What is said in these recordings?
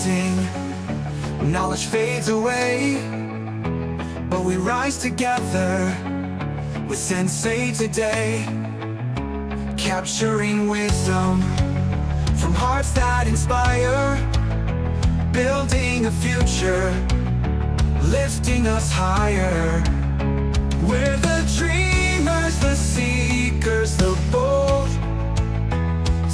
racing, knowledge fades away, but we rise together with Sensei today, capturing wisdom from hearts that inspire, building a future, lifting us higher. We're the dreamers, the seekers, the bold,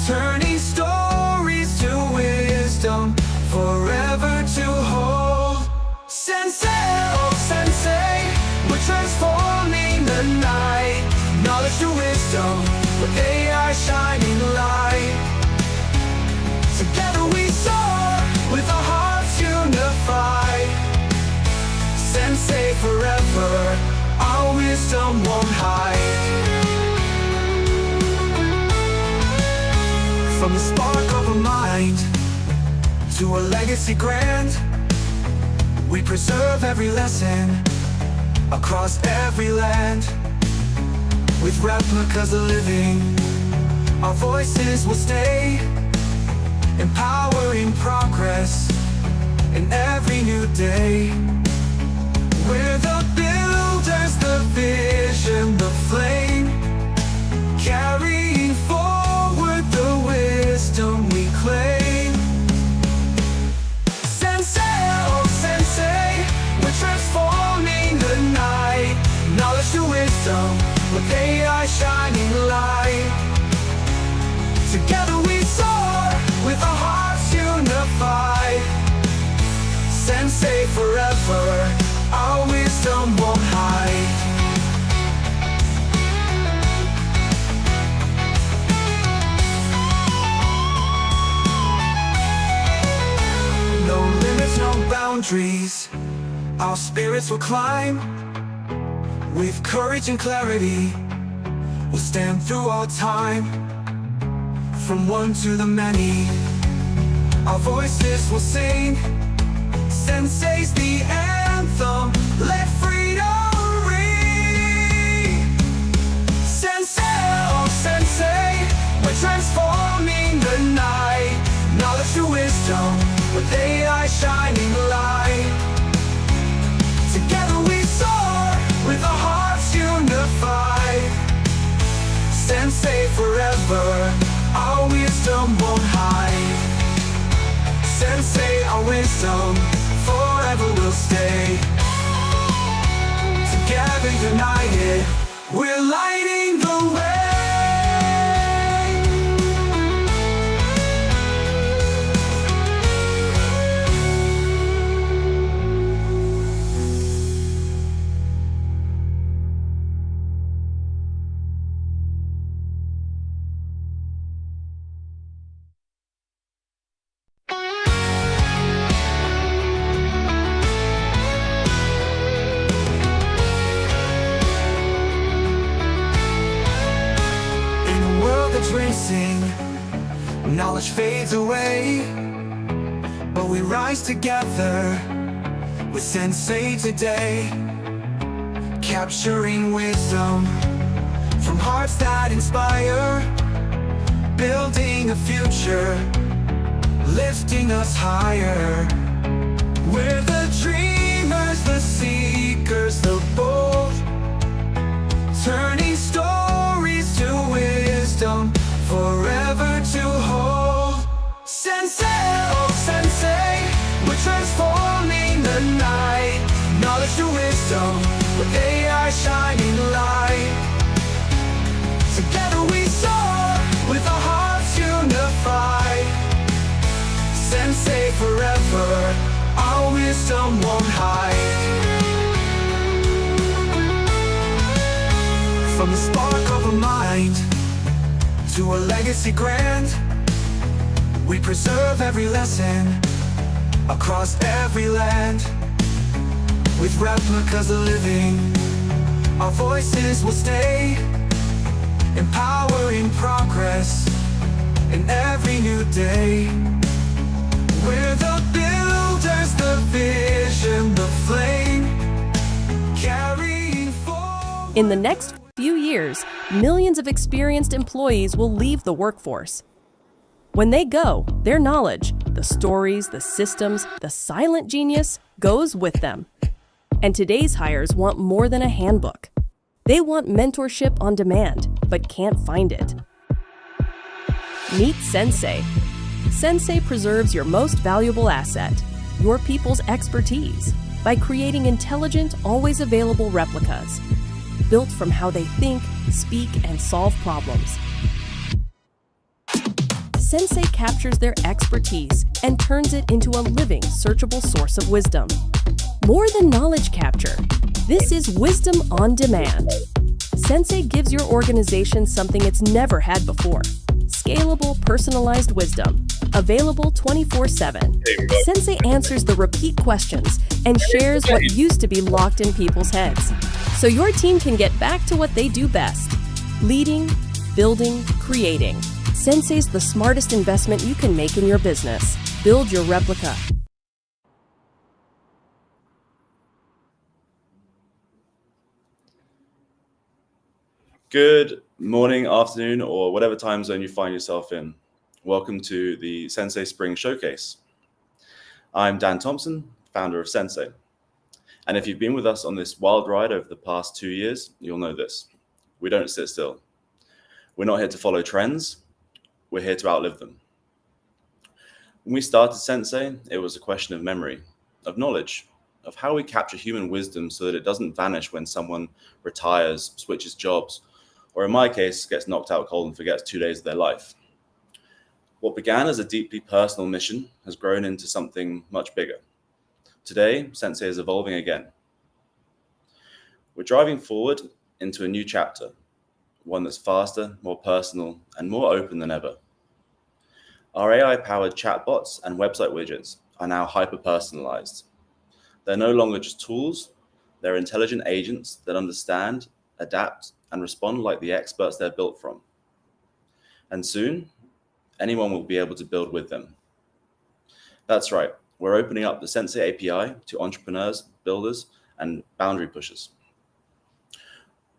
turning stories to wisdom, forever to hold. Sensei, oh Sensei, we're transforming the night, knowledge to wisdom, with AI shining light. Together we soar, with our hearts unified. Sensei forever, our wisdom won't hide. From the spark of a mind to a legacy grand, we preserve every lesson across every land. With replicas of living, our voices will stay, empowering progress in every new day. We're the builders, the vision, the flame, carrying forward the wisdom we claim. Sensei, oh Sensei, we're transforming the night, knowledge to wisdom, with AI shining light. Together we soar, with our hearts unified. Sensei forever, our wisdom won't hide. No limits, no boundaries, our spirits will climb. With courage and clarity, we'll stand through all time. From one to the many, our voices will sing. Sensei's the anthem, let freedom ring. Sensei, oh Sensei, we're transforming the night, knowledge to wisdom, with AI shining light. Together we soar, with our hearts unified. Sensei forever, our wisdom won't hide. Sensei, our wisdom, forever will stay. Together united, we're lighting the way. Racing, knowledge fades away, but we rise together with Sensei today, capturing wisdom from hearts that inspire, building a future, lifting us higher. We're the dreamers, the seekers, the bold, turning stories to wisdom, forever to hold. Sensei, oh Sensei, we're transforming the night, knowledge to wisdom, with AI shining light. Together we soar, with our hearts unified. Sensei forever, our wisdom won't hide. From the spark of a mind to a legacy grand, we preserve every lesson across every land. With replicas of living, our voices will stay, empowering progress in every new day. We're the builders, the vision, the flame, carrying forward. In the next few years, millions of experienced employees will leave the workforce. When they go, their knowledge, The stories, the systems, the silent genius goes with them. And today's hires want more than a handbook. They want mentorship on demand, but can't find it. Meet Sensei. Sensei preserves your most valuable asset, your people's expertise, by creating intelligent, always available replicas, built from how they think, speak, and solve problems. Sensei captures their expertise and turns it into a living, searchable source of wisdom. More than knowledge capture, this is wisdom on demand. Sensei gives your organization something it's never had before. Scalable, personalized wisdom, available 24/7. Sensei answers the repeat questions and shares what used to be locked in people's heads, so your team can get back to what they do best: leading, building, creating. Sensei's the smartest investment you can make in your business. Build your replica. Good morning, afternoon, or whatever time zone you find yourself in. Welcome to the Sensay Spring Showcase. I'm Dan Thompson, founder of Sensei. And if you've been with us on this wild ride over the past 2 years, you'll know this. We don't sit still. We're not here to follow trends. We're here to outlive them. When we started Sensei, it was a question of memory, of knowledge, of how we capture human wisdom so that it doesn't vanish when someone retires, switches jobs, or in my case, gets knocked out cold and forgets 2 days of their life. What began as a deeply personal mission has grown into something much bigger. Today, Sensei is evolving again. We're driving forward into a new chapter, one that's faster, more personal, and more open than ever. Our AI-powered chatbots and website widgets are now hyper-personalized. They're no longer just tools, they're intelligent agents that understand, adapt, and respond like the experts they're built from. And soon, anyone will be able to build with them. That's right, we're opening up the Sensei API to entrepreneurs, builders, and boundary pushers.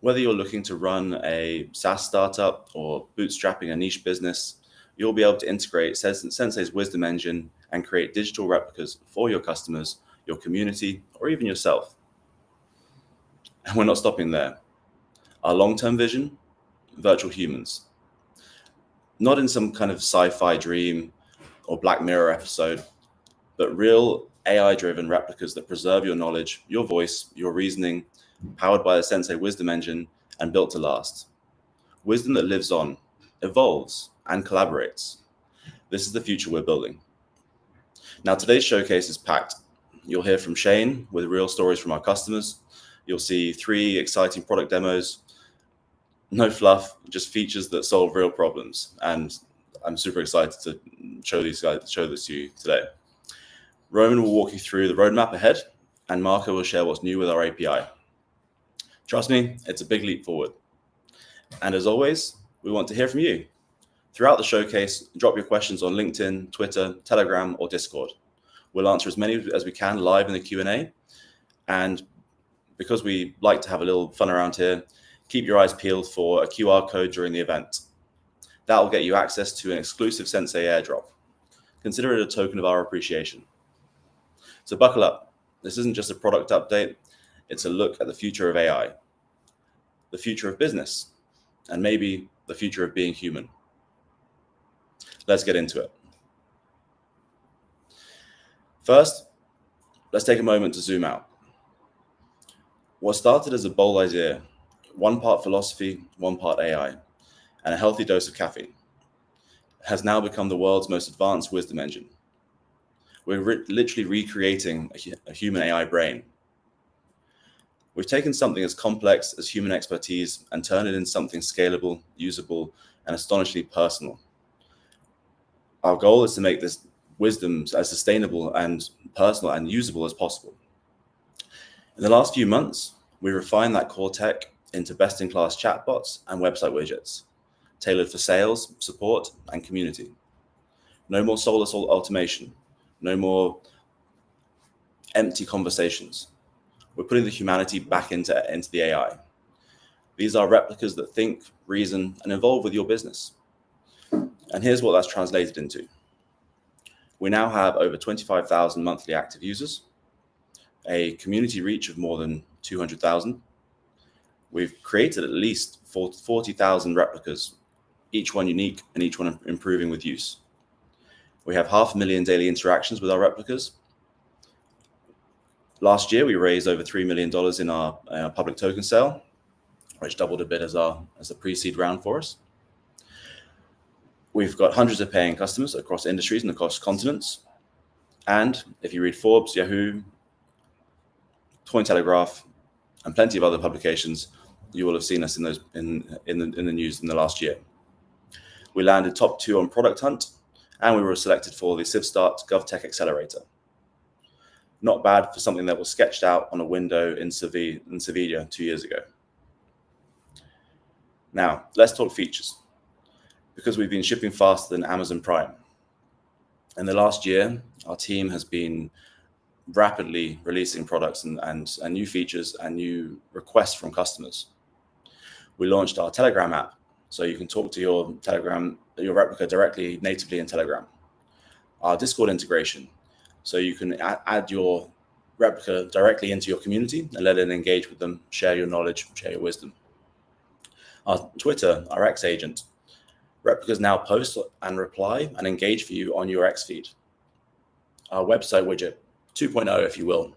Whether you're looking to run a SaaS startup or bootstrapping a niche business, you'll be able to integrate Sensei's wisdom engine and create digital replicas for your customers, your community, or even yourself. And we're not stopping there. Our long-term vision, virtual humans. Not in some kind of sci-fi dream or Black Mirror episode, but real AI-driven replicas that preserve your knowledge, your voice, your reasoning, powered by the Sensei wisdom engine and built to last. Wisdom that lives on, evolves, and collaborates. This is the future we're building. Now, today's showcase is packed. You'll hear from Shane with real stories from our customers. You'll see 3 exciting product demos. No fluff, just features that solve real problems. And I'm super excited to show this to you today. Roman will walk you through the roadmap ahead, and Marco will share what's new with our API. Trust me, it's a big leap forward. And as always, we want to hear from you. Throughout the showcase, drop your questions on LinkedIn, Twitter, Telegram, or Discord. We'll answer as many as we can live in the Q&A. And because we like to have a little fun around here, keep your eyes peeled for a QR code during the event. That will get you access to an exclusive Sensei airdrop. Consider it a token of our appreciation. So buckle up. This isn't just a product update. It's a look at the future of AI, the future of business, and maybe the future of being human. Let's get into it. First, let's take a moment to zoom out. What started as a bold idea, 1 part philosophy, 1 part AI, and a healthy dose of caffeine, has now become the world's most advanced wisdom engine. We're literally recreating a human AI brain. We've taken something as complex as human expertise and turned it into something scalable, usable, and astonishingly personal. Our goal is to make this wisdom as sustainable and personal and usable as possible. In the last few months, we refined that core tech into best-in-class chatbots and website widgets, tailored for sales, support, and community. No more soulless automation, no more empty conversations. We're putting the humanity back into the AI. These are replicas that think, reason, and evolve with your business. And here's what that's translated into. We now have over 25,000 monthly active users, a community reach of more than 200,000. We've created at least 40,000 replicas, each one unique and each one improving with use. We have 500,000 daily interactions with our replicas. Last year, we raised over $3 million in our public token sale, which doubled a bit as a pre-seed round for us. We've got hundreds of paying customers across industries and across continents. And if you read Forbes, Yahoo, Cointelegraph, and plenty of other publications, you will have seen us in the news in the last year. We landed top 2 on Product Hunt, and we were selected for the CivStart GovTech Accelerator. Not bad for something that was sketched out on a window in Sevilla 2 years ago. Now, let's talk features, because we've been shipping faster than Amazon Prime. In the last year, our team has been rapidly releasing products and new features and new requests from customers. We launched our Telegram app, so you can talk to your replica directly natively in Telegram. Our Discord integration, so you can add your replica directly into your community and let it engage with them, share your knowledge, share your wisdom. Our Twitter, our X agent, replicas now post and reply and engage for you on your X feed. Our website widget, 2.0 if you will,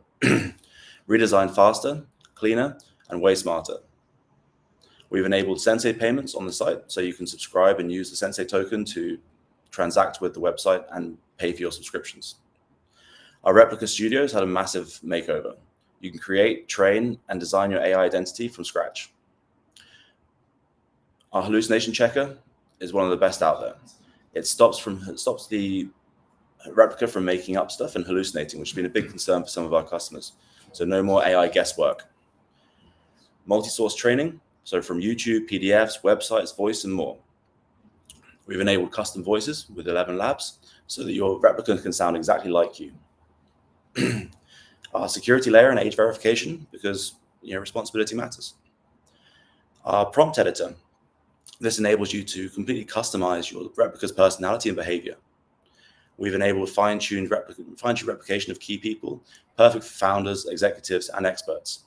redesigned faster, cleaner, and way smarter. We've enabled Sensei payments on the site, so you can subscribe and use the Sensei token to transact with the website and pay for your subscriptions. Our replica studios had a massive makeover. You can create, train, and design your AI identity from scratch. Our hallucination checker is one of the best out there. It stops the replica from making up stuff and hallucinating, which has been a big concern for some of our customers. So no more AI guesswork. Multi-source training, so from YouTube, PDFs, websites, voice, and more. We've enabled custom voices with 11 labs so that your replica can sound exactly like you. Our security layer and age verification, because responsibility matters. Our prompt editor. This enables you to completely customize your replica's personality and behavior. We've enabled fine-tuned replication of key people, perfect for founders, executives, and experts.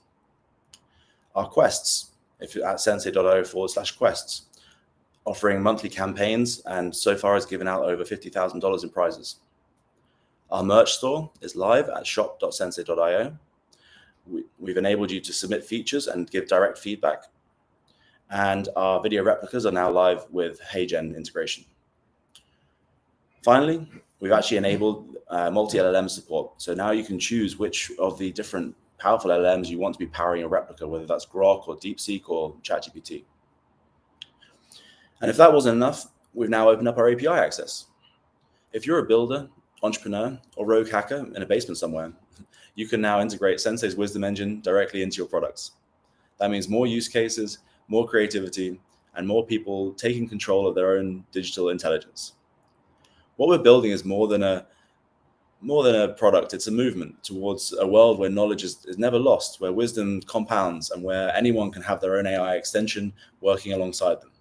Our quests, if you're at sensei.io/quests, offering monthly campaigns, and so far has given out over $50,000 in prizes. Our merch store is live at shop.sensei.io. We've enabled you to submit features and give direct feedback. And our video replicas are now live with HeyGen integration. Finally, we've actually enabled multi-LLM support. So now you can choose which of the different powerful LLMs you want to be powering your replica, whether that's Grok or DeepSeek or ChatGPT. And if that wasn't enough, we've now opened up our API access. If you're a builder, entrepreneur, or rogue hacker in a basement somewhere, you can now integrate Sensei's wisdom engine directly into your products. That means more use cases, more creativity, and more people taking control of their own digital intelligence. What we're building is more than a product. It's a movement towards a world where knowledge is never lost, where wisdom compounds, and where anyone can have their own AI extension working alongside them.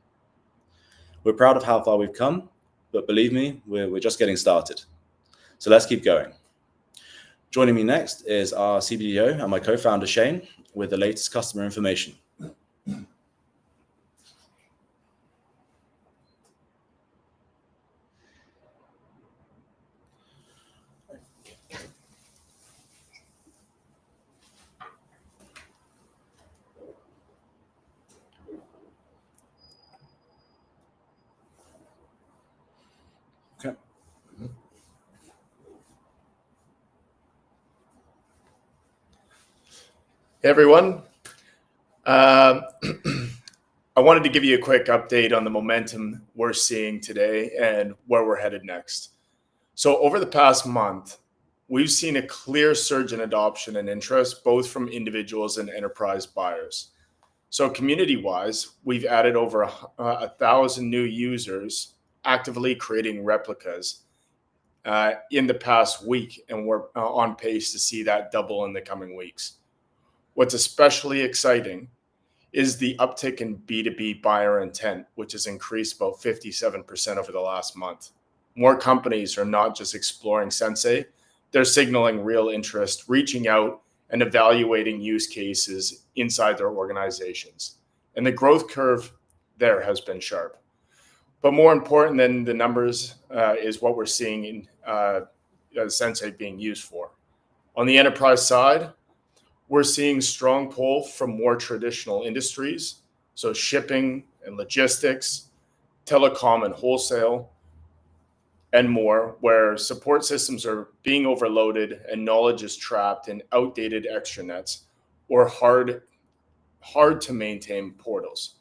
We're proud of how far we've come, but believe me, we're just getting started. So let's keep going. Joining me next is our CBDO and my co-founder, Shane, with the latest customer information. Okay. Hey everyone. I wanted to give you a quick update on the momentum we're seeing today and where we're headed next. So over the past month, we've seen a clear surge in adoption and interest, both from individuals and enterprise buyers. So community-wise, we've added over 1,000 new users actively creating replicas in the past week, and we're on pace to see that double in the coming weeks. What's especially exciting is the uptick in B2B buyer intent, which has increased about 57% over the last month. more companies are not just exploring Sensei, they're signaling real interest, reaching out and evaluating use cases inside their organizations. And the growth curve there has been sharp. But more important than the numbers is what we're seeing in Sensei being used for. On the enterprise side, we're seeing strong pull from more traditional industries, so shipping and logistics, telecom and wholesale, and more, where support systems are being overloaded and knowledge is trapped in outdated extranets or hard to maintain portals.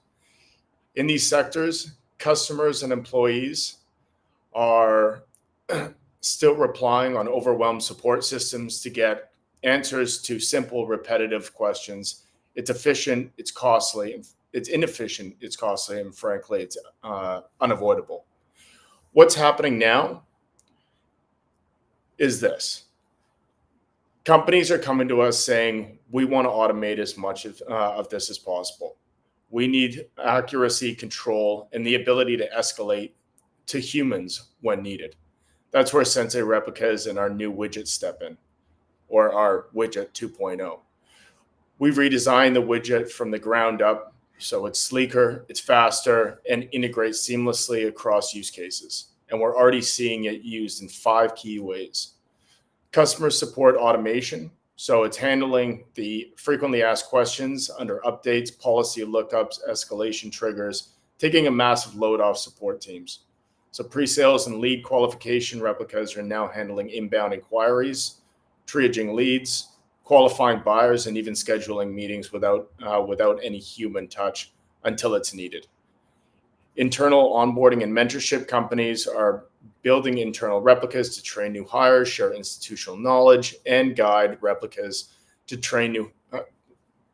In these sectors, customers and employees are still relying on overwhelmed support systems to get answers to simple, repetitive questions. It's efficient, it's costly, it's inefficient, it's costly, and frankly, it's unavoidable. What's happening now is this. Companies are coming to us saying, we want to automate as much of this as possible. We need accuracy, control, and the ability to escalate to humans when needed. That's where Sensei replicas and our new widget step in, or our widget 2.0. We've redesigned the widget from the ground up so it's sleeker, it's faster, and integrates seamlessly across use cases. And we're already seeing it used in 5 key ways. Customer support automation, so it's handling the frequently asked questions under updates, policy lookups, escalation triggers, taking a massive load off support teams. So pre-sales and lead qualification replicas are now handling inbound inquiries, triaging leads, qualifying buyers, and even scheduling meetings without any human touch until it's needed. Internal onboarding and mentorship companies are building internal replicas to train new hires, share institutional knowledge, and guide replicas to train new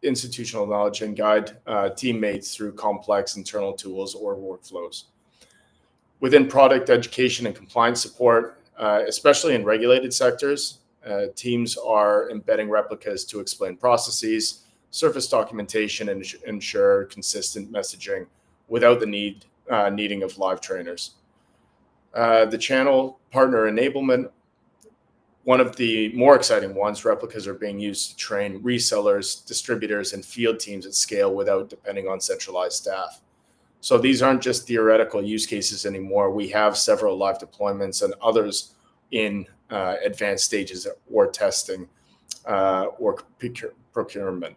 institutional knowledge and guide teammates through complex internal tools or workflows. Within product education and compliance support, especially in regulated sectors, teams are embedding replicas to explain processes, surface documentation, and ensure consistent messaging without the needing of live trainers. The channel partner enablement, one of the more exciting ones, replicas are being used to train resellers, distributors, and field teams at scale without depending on centralized staff. So these aren't just theoretical use cases anymore. We have several live deployments and others in advanced stages or testing or procurement.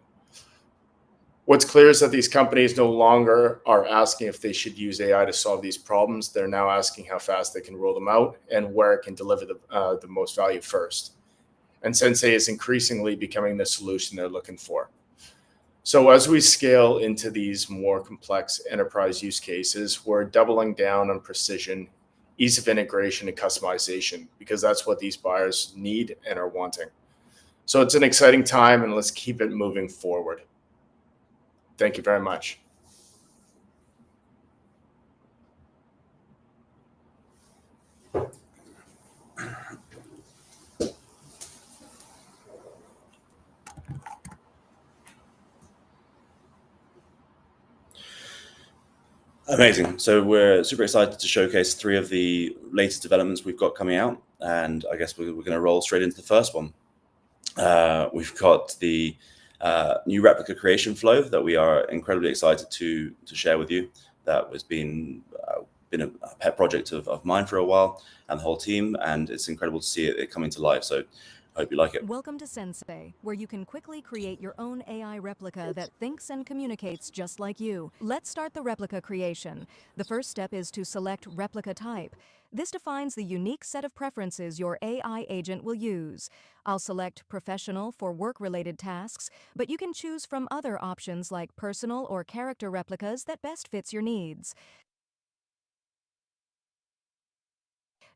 What's clear is that these companies no longer are asking if they should use AI to solve these problems. They're now asking how fast they can roll them out and where it can deliver the most value first. And Sensei is increasingly becoming the solution they're looking for. So as we scale into these more complex enterprise use cases, we're doubling down on precision, ease of integration, and customization, because that's what these buyers need and are wanting. So it's an exciting time, and let's keep it moving forward. Thank you very much. Amazing. So we're super excited to showcase 3 of the latest developments we've got coming out. And I guess we're going to roll straight into the first one. We've got the new replica creation flow that we are incredibly excited to share with you. That has been a pet project of mine for a while, and the whole team, and it's incredible to see it coming to life. So I hope you like it. Welcome to Sensei, where you can quickly create your own AI replica that thinks and communicates just like you. Let's start the replica creation. The first step is to select replica type. This defines the unique set of preferences your AI agent will use. I'll select professional for work-related tasks, but you can choose from other options like personal or character replicas that best fits your needs.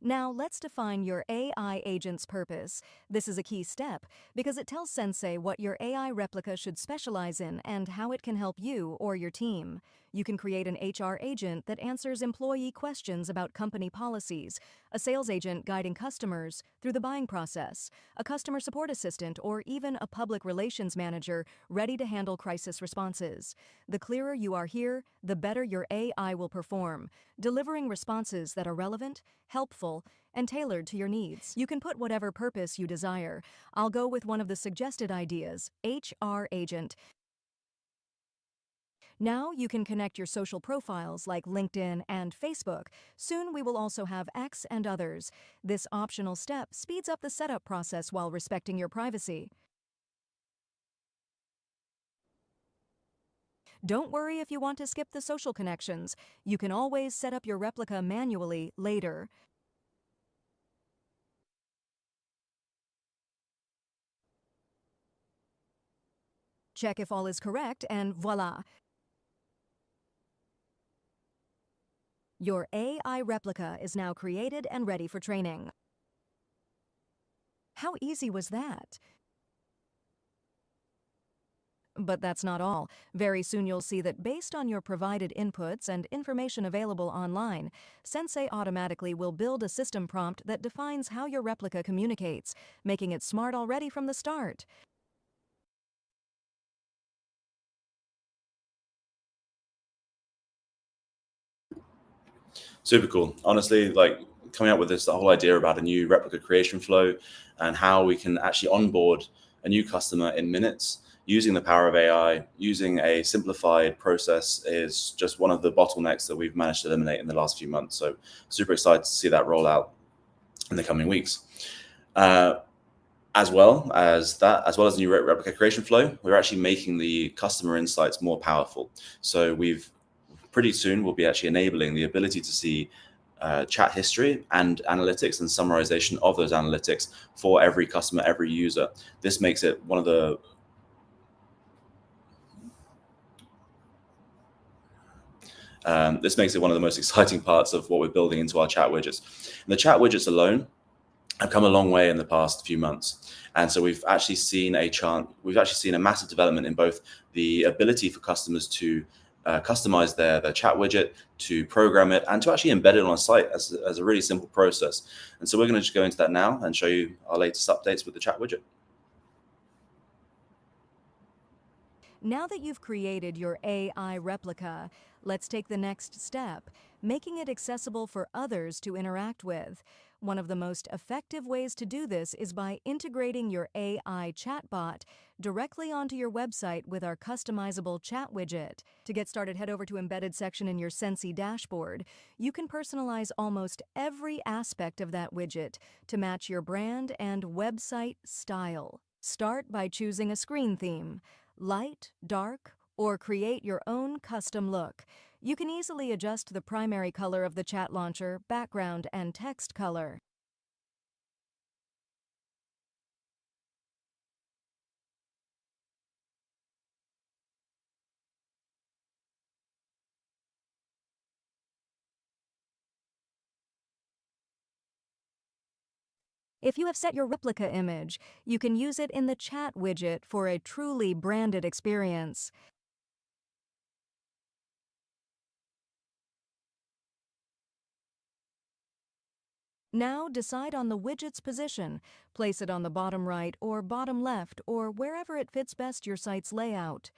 Now let's define your AI agent's purpose. This is a key step because it tells Sensei what your AI replica should specialize in and how it can help you or your team. You can create an HR agent that answers employee questions about company policies, a sales agent guiding customers through the buying process, a customer support assistant, or even a public relations manager ready to handle crisis responses. The clearer you are here, the better your AI will perform, delivering responses that are relevant, helpful, and tailored to your needs. You can put whatever purpose you desire. I'll go with one of the suggested ideas, HR agent. Now you can connect your social profiles like LinkedIn and Facebook. Soon we will also have X and others. This optional step speeds up the setup process while respecting your privacy. Don't worry if you want to skip the social connections. You can always set up your replica manually later. Check if all is correct, and voila! Your AI replica is now created and ready for training. How easy was that? But that's not all. Very soon you'll see that based on your provided inputs and information available online, Sensei automatically will build a system prompt that defines how your replica communicates, making it smart already from the start. Super cool. Honestly, like coming up with this, the whole idea about a new replica creation flow and how we can actually onboard a new customer in minutes using the power of AI, using a simplified process is just one of the bottlenecks that we've managed to eliminate in the last few months. So super excited to see that roll out in the coming weeks. As well as the new replica creation flow, we're actually making the customer insights more powerful. So pretty soon we'll be actually enabling the ability to see chat history and analytics and summarization of those analytics for every customer, every user. This makes it one of the most exciting parts of what we're building into our chat widgets. And the chat widgets alone have come a long way in the past few months. And so we've actually seen a massive development in both the ability for customers to customize their chat widget, to program it, and to actually embed it on a site as a really simple process. And so we're going to just go into that now and show you our latest updates with the chat widget. Now that you've created your AI replica, let's take the next step, making it accessible for others to interact with. One of the most effective ways to do this is by integrating your AI chatbot directly onto your website with our customizable chat widget. To get started, head over to Embedded section in your Sensei dashboard. You can personalize almost every aspect of that widget to match your brand and website style. Start by choosing a screen theme. Light, dark, or create your own custom look. You can easily adjust the primary color of the chat launcher, background, and text color. If you have set your replica image, you can use it in the chat widget for a truly branded experience. Now decide on the widget's position. Place it on the bottom right or bottom left or wherever it fits best your site's layout.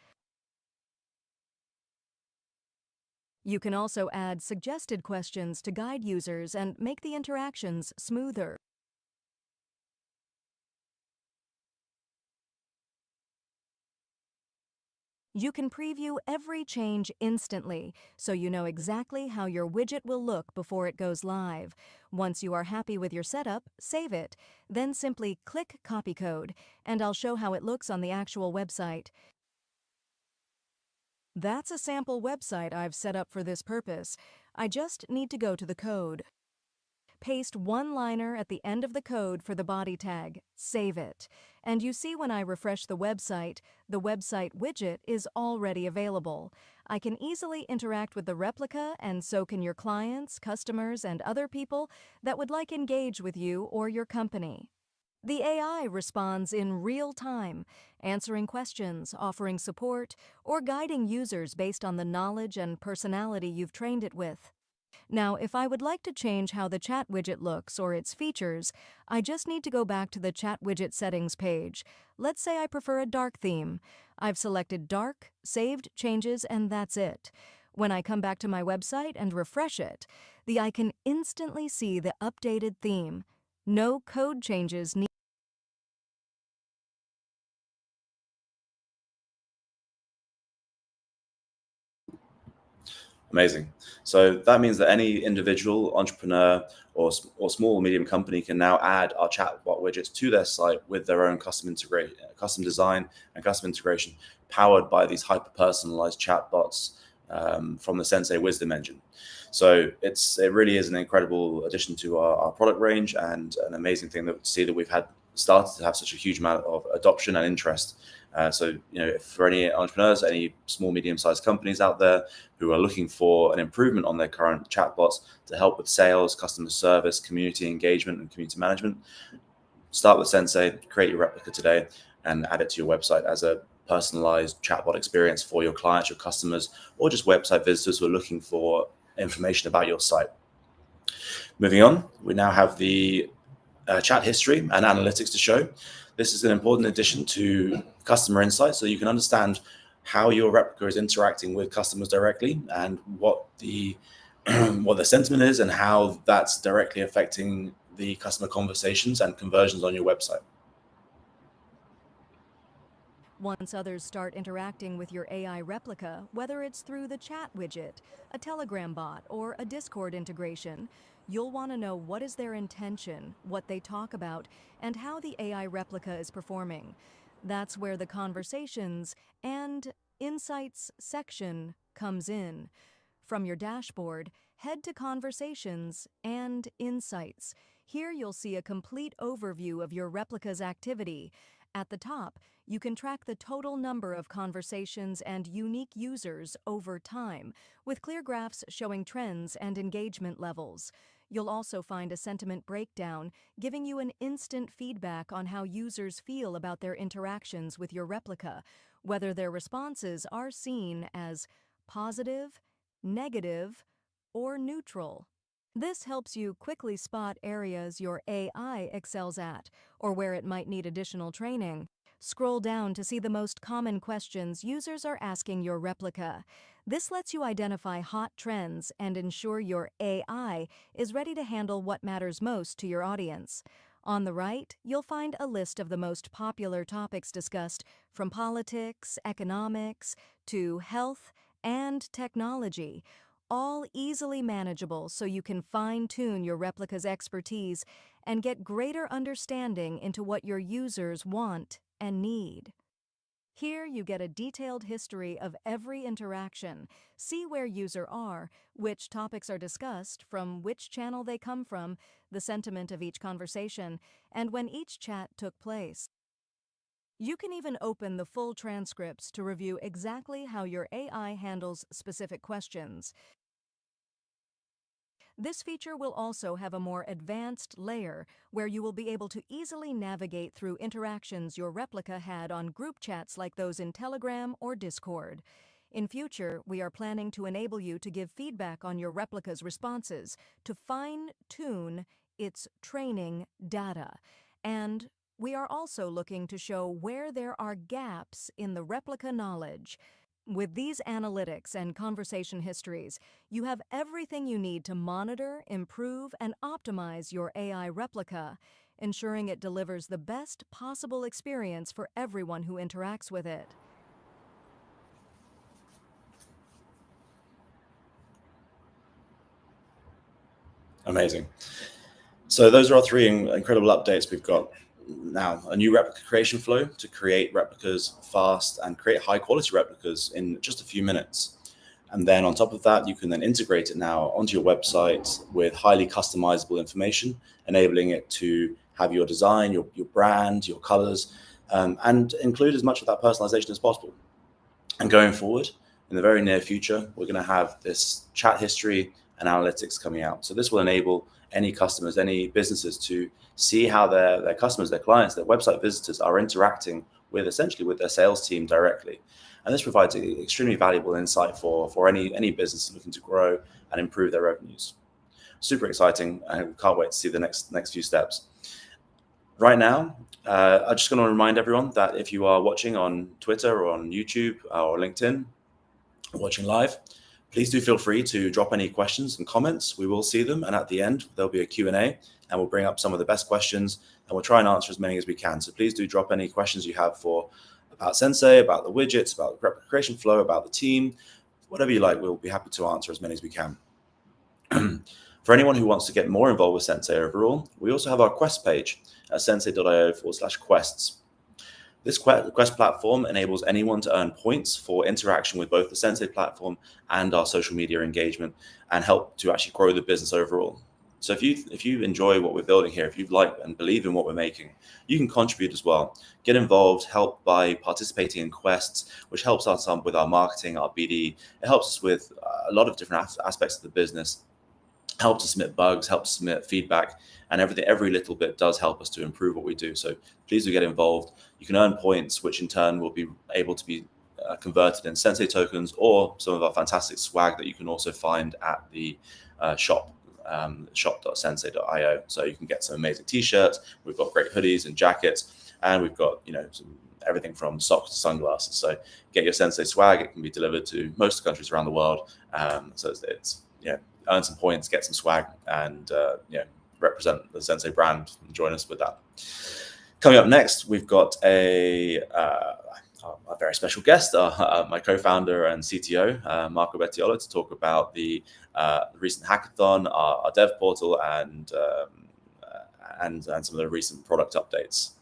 You can also add suggested questions to guide users and make the interactions smoother. You can preview every change instantly, so you know exactly how your widget will look before it goes live. Once you are happy with your setup, save it. Then simply click Copy Code, and I'll show how it looks on the actual website. That's a sample website I've set up for this purpose. I just need to go to the code. Paste one liner at the end of the code for the body tag, save it. And you see when I refresh the website widget is already available. I can easily interact with the replica, and so can your clients, customers, and other people that would like engage with you or your company. The AI responds in real time, answering questions, offering support, or guiding users based on the knowledge and personality you've trained it with. Now, if I would like to change how the chat widget looks or its features, I just need to go back to the chat widget settings page. Let's say I prefer a dark theme. I've selected dark, saved changes, and that's it. When I come back to my website and refresh it, the eye can instantly see the updated theme. No code changes need. Amazing. So that means that any individual, entrepreneur, or small or medium company can now add our chatbot widgets to their site with their own custom design and custom integration, powered by these hyper-personalized chatbots from the Sensei Wisdom Engine. So it really is an incredible addition to our product range, and an amazing thing to see that we've started to have such a huge amount of adoption and interest. So, for any entrepreneurs, any small, medium-sized companies out there who are looking for an improvement on their current chatbots to help with sales, customer service, community engagement, and community management, start with Sensei, create your replica today, and add it to your website as a personalized chatbot experience for your clients, your customers, or just website visitors who are looking for information about your site. Moving on, we now have the chat history and analytics to show. This is an important addition to customer insights, so you can understand how your replica is interacting with customers directly, and what the sentiment is, and how that's directly affecting the customer conversations and conversions on your website. Once others start interacting with your AI replica, whether it's through the chat widget, a Telegram bot, or a Discord integration, you'll want to know what is their intention, what they talk about, and how the AI replica is performing. That's where the Conversations and Insights section comes in. From your dashboard, head to Conversations and Insights. Here you'll see a complete overview of your replica's activity. At the top, you can track the total number of conversations and unique users over time, with clear graphs showing trends and engagement levels. You'll also find a sentiment breakdown, giving you an instant feedback on how users feel about their interactions with your replica, whether their responses are seen as positive, negative, or neutral. This helps you quickly spot areas your AI excels at, or where it might need additional training. Scroll down to see the most common questions users are asking your replica. This lets you identify hot trends and ensure your AI is ready to handle what matters most to your audience. On the right, you'll find a list of the most popular topics discussed, from politics, economics, to health and technology, all easily manageable so you can fine-tune your replica's expertise and get greater understanding into what your users want and need. Here you get a detailed history of every interaction, see where users are, which topics are discussed, from which channel they come from, the sentiment of each conversation, and when each chat took place. You can even open the full transcripts to review exactly how your AI handles specific questions. This feature will also have a more advanced layer where you will be able to easily navigate through interactions your replica had on group chats like those in Telegram or Discord. In future, we are planning to enable you to give feedback on your replica's responses to fine-tune its training data. And we are also looking to show where there are gaps in the replica knowledge. With these analytics and conversation histories, you have everything you need to monitor, improve, and optimize your AI replica, ensuring it delivers the best possible experience for everyone who interacts with it. Amazing. So those are our three incredible updates we've got. Now, a new replica creation flow to create replicas fast and create high quality replicas in just a few minutes. And then on top of that, you can then integrate it now onto your website with highly customizable information, enabling it to have your design, your brand, your colors, and include as much of that personalization as possible. And going forward, in the very near future, we're going to have this chat history and analytics coming out. So this will enable any customers, any businesses to see how their customers, their clients, their website visitors are interacting with essentially with their sales team directly. And this provides extremely valuable insight for any business looking to grow and improve their revenues. Super exciting. I can't wait to see the next few steps. Right now, I'm just going to remind everyone that if you are watching on Twitter or on YouTube or LinkedIn, watching live, please do feel free to drop any questions and comments. We will see them, and at the end there'll be a Q&A, and we'll bring up some of the best questions, and we'll try and answer as many as we can. So please do drop any questions you have about Sensei, about the widgets, about the creation flow, about the team, whatever you like. We'll be happy to answer as many as we can. For anyone who wants to get more involved with Sensei overall, we also have our quest page at sensei.io/quests. This quest platform enables anyone to earn points for interaction with both the Sensei platform and our social media engagement, and help to actually grow the business overall. So if you enjoy what we're building here, if you like and believe in what we're making, you can contribute as well. Get involved, help by participating in quests, which helps us with our marketing, our BD. It helps us with a lot of different aspects of the business. Help to submit bugs, help to submit feedback, and every little bit does help us to improve what we do. So please do get involved. You can earn points, which in turn will be able to be converted in Sensei tokens or some of our fantastic swag that you can also find at the shop, shop.sensei.io. So you can get some amazing t-shirts. We've got great hoodies and jackets, and we've got everything from socks to sunglasses. So get your Sensei swag. It can be delivered to most countries around the world. So it's earn some points, get some swag, and represent the Sensei brand and join us with that. Coming up next, we've got a very special guest, my co-founder and CTO, Marco Bettiolo, to talk about the recent hackathon, our dev portal, and some of the recent product updates.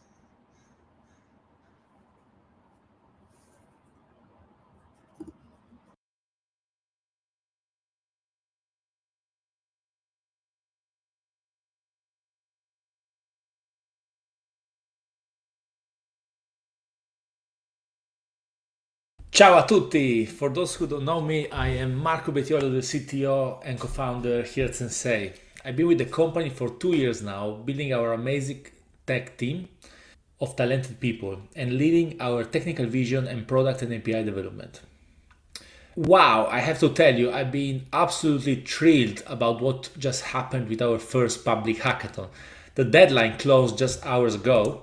Ciao a tutti! For those who don't know me, I am Marco Bettiolo, the CTO and co-founder here at Sensei. I've been with the company for 2 years now, building our amazing tech team of talented people and leading our technical vision and product and API development. Wow, I have to tell you, I've been absolutely thrilled about what just happened with our first public hackathon. The deadline closed just hours ago,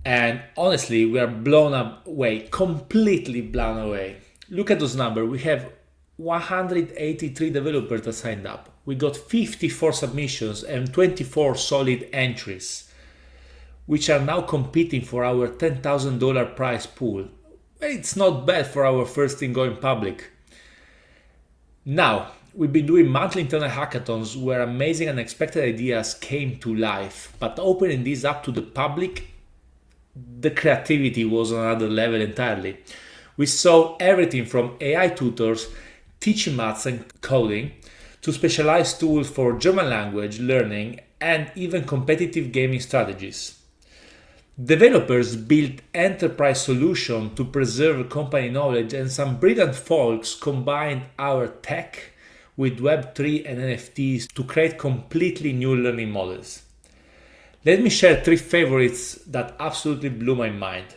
and honestly, we are blown away, completely blown away. Look at those numbers. We have 183 developers that signed up. We got 54 submissions and 24 solid entries, which are now competing for our $10,000 prize pool. It's not bad for our first thing going public. Now, we've been doing monthly internal hackathons where amazing and unexpected ideas came to life, but opening these up to the public, the creativity was on another level entirely. We saw everything from AI tutors teaching maths and coding to specialized tools for German language learning and even competitive gaming strategies. Developers built enterprise solutions to preserve company knowledge, and some brilliant folks combined our tech with Web3 and NFTs to create completely new learning models. Let me share 3 favorites that absolutely blew my mind.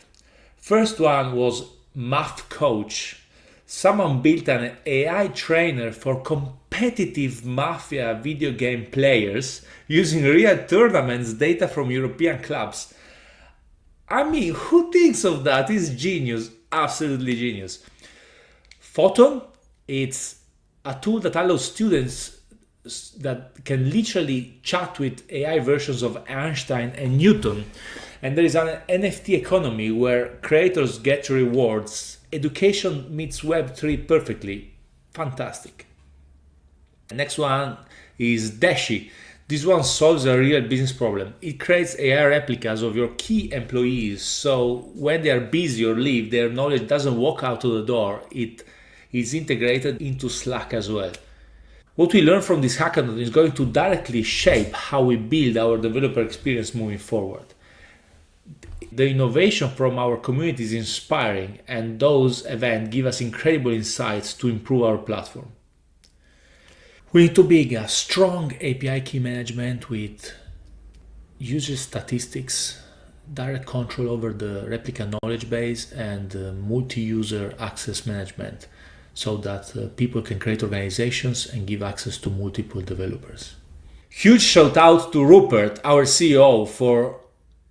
First one was Math Coach. Someone built an AI trainer for competitive Mafia video game players using real tournaments data from European clubs. I mean, who thinks of that? It's genius, absolutely genius. Photon, it's a tool that allows students that can literally chat with AI versions of Einstein and Newton. And there is an NFT economy where creators get rewards. Education meets Web3 perfectly. Fantastic. The next one is Dashi. This one solves a real business problem. It creates AI replicas of your key employees, so when they are busy or leave, their knowledge doesn't walk out of the door. It is integrated into Slack as well. What we learn from this hackathon is going to directly shape how we build our developer experience moving forward. The innovation from our community is inspiring, and those events give us incredible insights to improve our platform. We need to build a strong API key management with user statistics, direct control over the replica knowledge base, and multi-user access management so that people can create organizations and give access to multiple developers. Huge shout out to Rupert, our CEO, for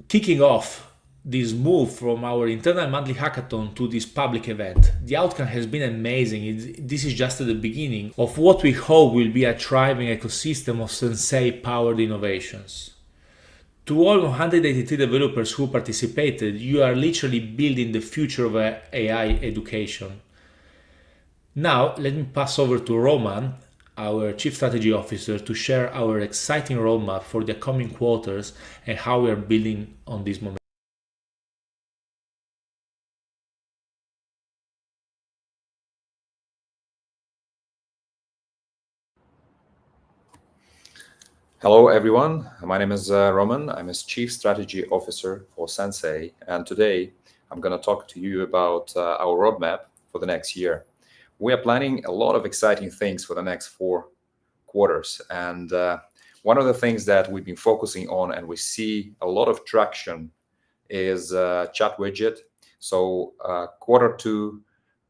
kicking off this move from our internal monthly hackathon to this public event. The outcome has been amazing. This is just at the beginning of what we hope will be a thriving ecosystem of Sensei powered innovations. To all 183 developers who participated, you are literally building the future of AI education. Now, let me pass over to Roman, our Chief Strategy Officer, to share our exciting roadmap for the coming quarters and how we are building on this momentum. Hello, everyone. My name is Roman. I'm a Chief Strategy Officer for Sensei, and today I'm going to talk to you about our roadmap for the next year. We are planning a lot of exciting things for the next 4 quarters, and one of the things that we've been focusing on and we see a lot of traction is chat widget. So Q2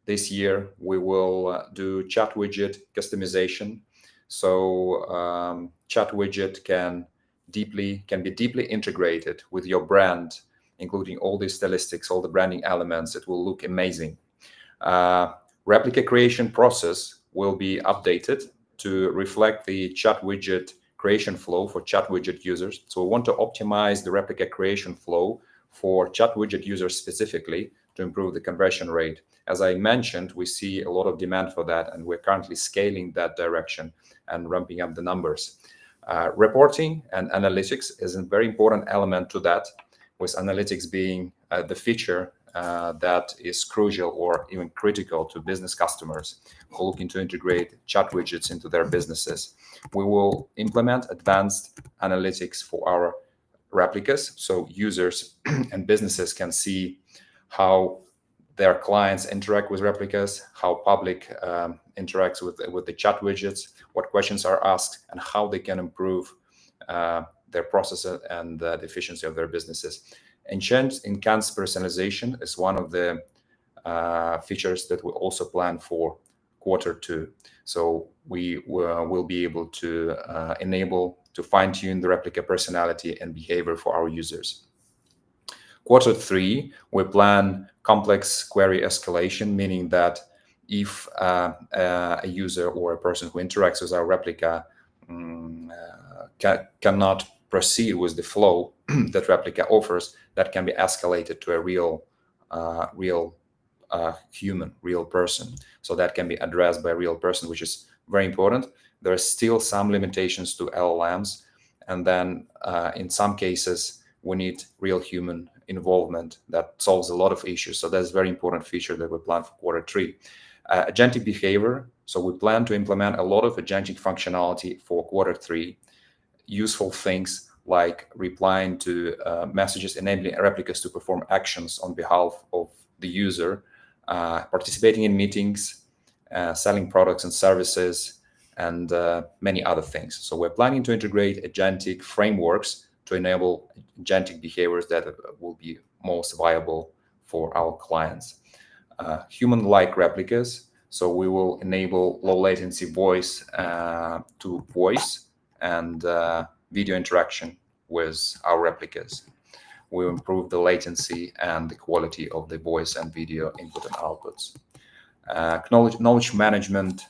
this year, we will do chat widget customization. So chat widget can be deeply integrated with your brand, including all the stylistics, all the branding elements. It will look amazing. Replica creation process will be updated to reflect the chat widget creation flow for chat widget users. So we want to optimize the replica creation flow for chat widget users specifically to improve the conversion rate. As I mentioned, we see a lot of demand for that, and we're currently scaling that direction and ramping up the numbers. Reporting and analytics is a very important element to that, with analytics being the feature that is crucial or even critical to business customers who are looking to integrate chat widgets into their businesses. We will implement advanced analytics for our replicas, so users and businesses can see how their clients interact with replicas, how public interacts with the chat widgets, what questions are asked, and how they can improve their processes and the efficiency of their businesses. Enhanced personalization is one of the features that we also plan for Q2. So we will be able to enable to fine-tune the replica personality and behavior for our users. Q3, we plan complex query escalation, meaning that if a user or a person who interacts with our replica cannot proceed with the flow that replica offers, that can be escalated to a real human, real person. So that can be addressed by a real person, which is very important. There are still some limitations to LLMs, and then in some cases we need real human involvement that solves a lot of issues. So that's a very important feature that we plan for Q3. Agentic behavior. So we plan to implement a lot of agentic functionality for Q3. Useful things like replying to messages, enabling replicas to perform actions on behalf of the user, participating in meetings, selling products and services, and many other things. So we're planning to integrate agentic frameworks to enable agentic behaviors that will be most viable for our clients. Human-like replicas. So we will enable low latency voice to voice and video interaction with our replicas. We will improve the latency and the quality of the voice and video input and outputs. Knowledge management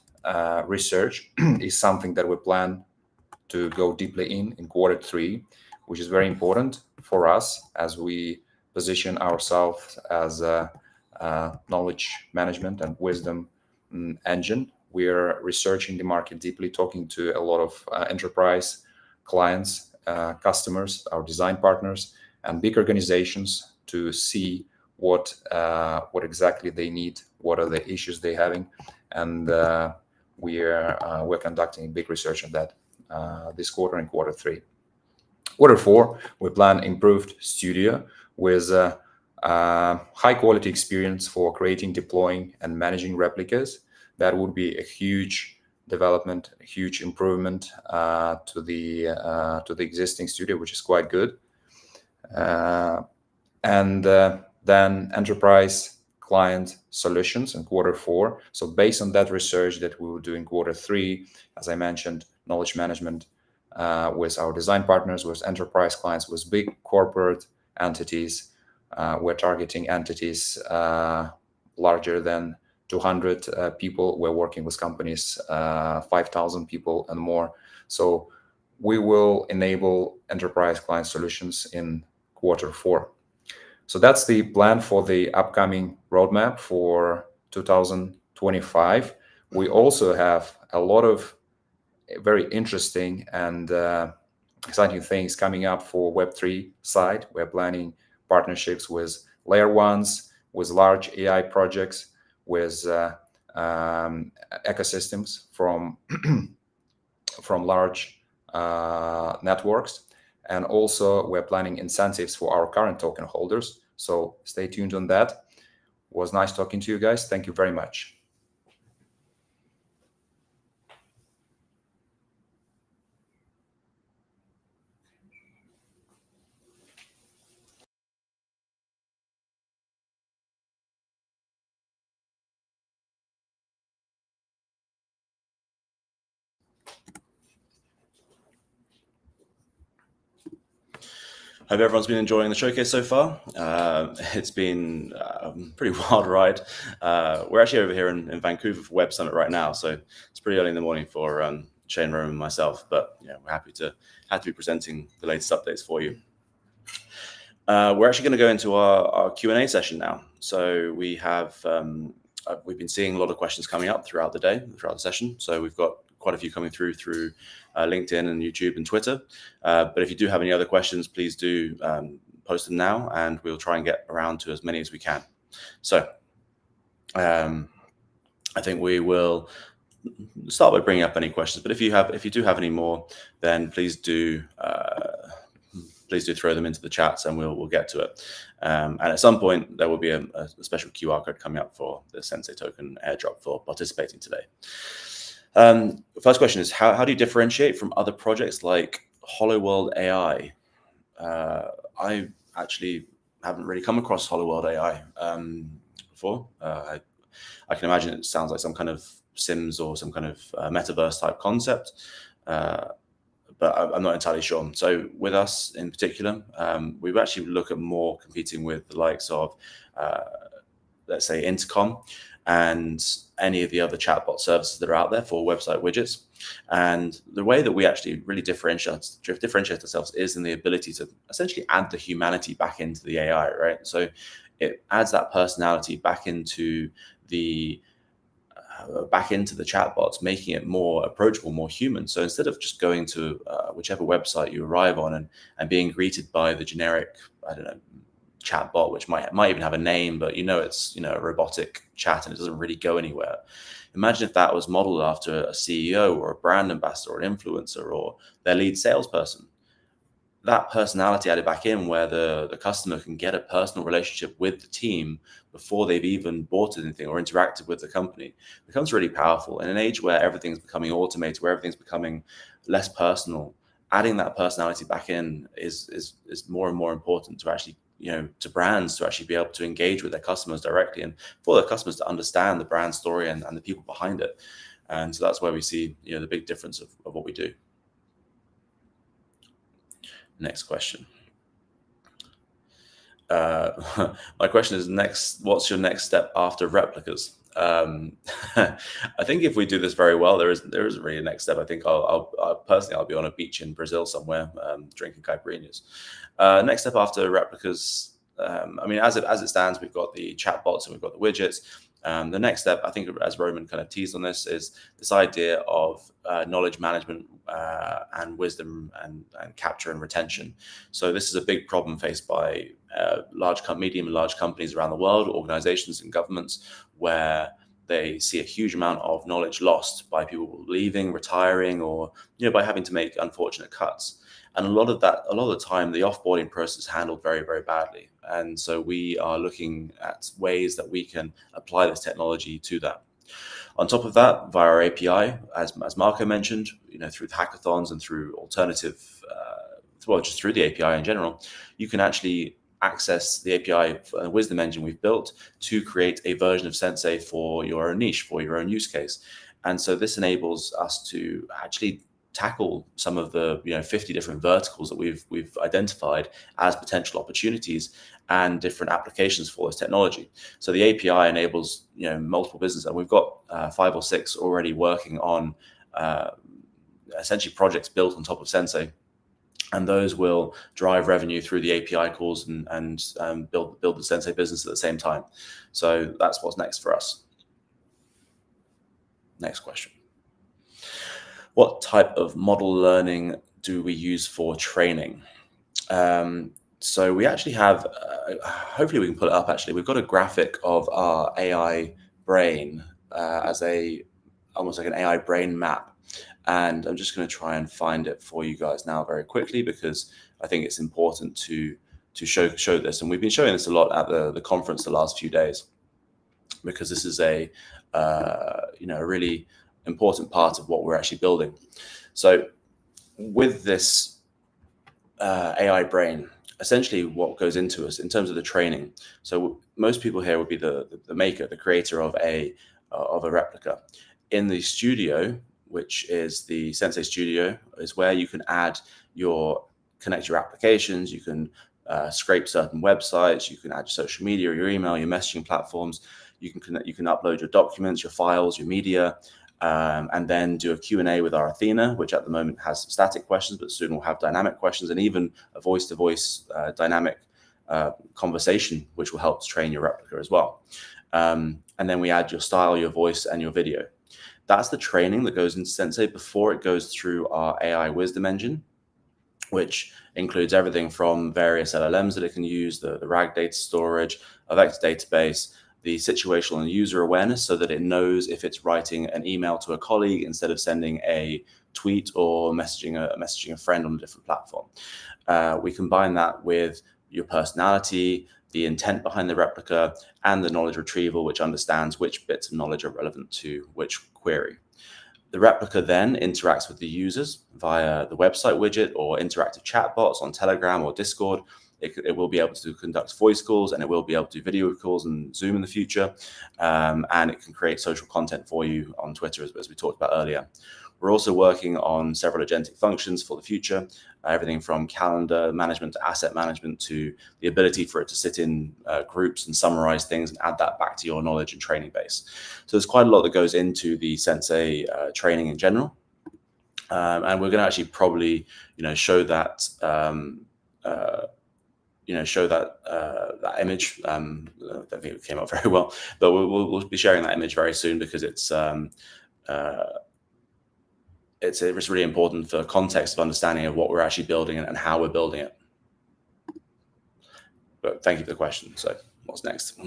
research is something that we plan to go deeply in Q3, which is very important for us as we position ourselves as a knowledge management and wisdom engine. We are researching the market deeply, talking to a lot of enterprise clients, customers, our design partners, and big organizations to see what exactly they need, what are the issues they're having, and we're conducting big research on that this quarter and Q3. Q4, we plan improved studio with high quality experience for creating, deploying, and managing replicas. That would be a huge development, a huge improvement to the existing studio, which is quite good. And then enterprise client solutions in Q4. So based on that research that we will do in Q3, as I mentioned, knowledge management with our design partners, with enterprise clients, with big corporate entities. We're targeting entities larger than 200 people. We're working with companies 5,000 people and more. So we will enable enterprise client solutions in Q4. So that's the plan for the upcoming roadmap for 2025. We also have a lot of very interesting and exciting things coming up for Web3 side. We're planning partnerships with layer ones, with large AI projects, with ecosystems from large networks. And also we're planning incentives for our current token holders. So stay tuned on that. It was nice talking to you guys. Thank you very much. Hope everyone's been enjoying the showcase so far. It's been a pretty wild ride. We're actually over here in Vancouver for Web Summit right now, so it's pretty early in the morning for Shane, Roman, and myself. But we're happy to be presenting the latest updates for you. We're actually going to go into our Q&A session now. So we have we've been seeing a lot of questions coming up throughout the day, throughout the session. So we've got quite a few coming through LinkedIn and YouTube and Twitter. But if you do have any other questions, please do post them now, and we'll try and get around to as many as we can. So I think we will start by bringing up any questions. But if you do have any more, then please do throw them into the chats, and we'll get to it. And at some point, there will be a special QR code coming up for the Sensei token airdrop for participating today. First question is, how do you differentiate from other projects like HoloWorld AI? I actually haven't really come across HoloWorld AI before. I can imagine it sounds like some kind of Sims or some kind of metaverse type concept, but I'm not entirely sure. So with us in particular, we actually look at more competing with the likes of, let's say, Intercom and any of the other chatbot services that are out there for website widgets. And the way that we actually really differentiate ourselves is in the ability to essentially add the humanity back into the AI, right? So it adds that personality back into the chatbots, making it more approachable, more human. So instead of just going to whichever website you arrive on and being greeted by the generic, I don't know, chatbot, which might even have a name, but it's a robotic chat and it doesn't really go anywhere. Imagine if that was modeled after a CEO or a brand ambassador or an influencer or their lead salesperson. That personality added back in, where the customer can get a personal relationship with the team before they've even bought anything or interacted with the company, becomes really powerful. In an age where everything's becoming automated, where everything's becoming less personal, adding that personality back in is more and more important to actually, to brands to actually be able to engage with their customers directly, and for their customers to understand the brand story and the people behind it. And so that's where we see, the big difference of what we do. Next question. My question is what's your next step after replicas? I think if we do this very well, there isn't really a next step. I think I'll personally be on a beach in Brazil somewhere, drinking caipirinhas. Next step after replicas, as it stands, we've got the chatbots and we've got the widgets. The next step, I think, as Roman kind of teased on this, is this idea of knowledge management and wisdom and capture and retention. So this is a big problem faced by medium and large companies around the world, organizations and governments, where they see a huge amount of knowledge lost by people leaving, retiring, or by having to make unfortunate cuts. And a lot of the time, the offboarding process is handled very, very badly. And so we are looking at ways that we can apply this technology to that. On top of that, via our API, as Marco mentioned, through the hackathons and through alternative, just through the API in general, you can actually access the API wisdom engine we've built to create a version of Sensei for your own niche, for your own use case. And so this enables us to actually tackle some of the 50 different verticals that we've identified as potential opportunities and different applications for this technology. So the API enables multiple businesses, and we've got 5 or 6 already working on essentially projects built on top of Sensei. And those will drive revenue through the API calls and build the Sensei business at the same time. So that's what's next for us. Next question. What type of model learning do we use for training? So we actually have, hopefully we can pull it up actually, we've got a graphic of our AI brain as almost like an AI brain map. And I'm just going to try and find it for you guys now very quickly, because I think it's important to show this. And we've been showing this a lot at the conference the last few days, because this is a really important part of what we're actually building. So with this AI brain, essentially what goes into us in terms of the training. So most people here would be the maker, the creator of a replica. In the studio, which is the Sensei Studio, is where you can connect your applications, you can scrape certain websites, you can add your social media, your email, your messaging platforms, you can upload your documents, your files, your media, and then do a Q&A with our Athena, which at the moment has static questions, but soon will have dynamic questions, and even a voice-to-voice dynamic conversation, which will help train your replica as well. And then we add your style, your voice, and your video. That's the training that goes into Sensei before it goes through our AI wisdom engine, which includes everything from various LLMs that it can use, the RAG data storage, a vector database, the situational and user awareness, so that it knows if it's writing an email to a colleague instead of sending a tweet or messaging a friend on a different platform. We combine that with your personality, the intent behind the replica, and the knowledge retrieval, which understands which bits of knowledge are relevant to which query. The replica then interacts with the users via the website widget or interactive chatbots on Telegram or Discord. It will be able to conduct voice calls, and it will be able to do video calls and Zoom in the future. And it can create social content for you on Twitter, as we talked about earlier. We're also working on several agentic functions for the future, everything from calendar management to asset management to the ability for it to sit in groups and summarize things and add that back to your knowledge and training base. So there's quite a lot that goes into the Sensei training in general. And we're going to actually probably, show that that image. I don't think it came out very well, but we'll be sharing that image very soon, because it's really important for context of understanding of what we're actually building and how we're building it. But thank you for the question. So what's next?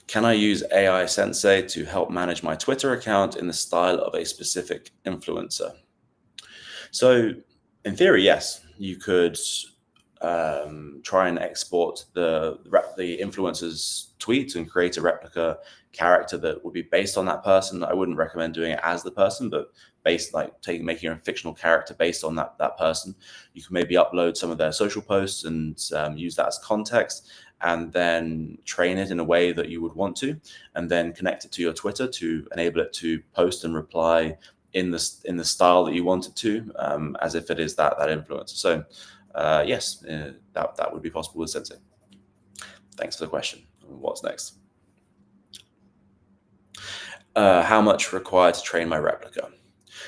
Can I use AI Sensei to help manage my Twitter account in the style of a specific influencer? So in theory, yes, you could try and export the influencer's tweet and create a replica character that would be based on that person. I wouldn't recommend doing it as the person, but making a fictional character based on that person. You can maybe upload some of their social posts and use that as context, and then train it in a way that you would want to, and then connect it to your Twitter to enable it to post and reply in the style that you want it to, as if it is that influencer. So yes, that would be possible with Sensei. Thanks for the question. What's next? How much required to train my replica?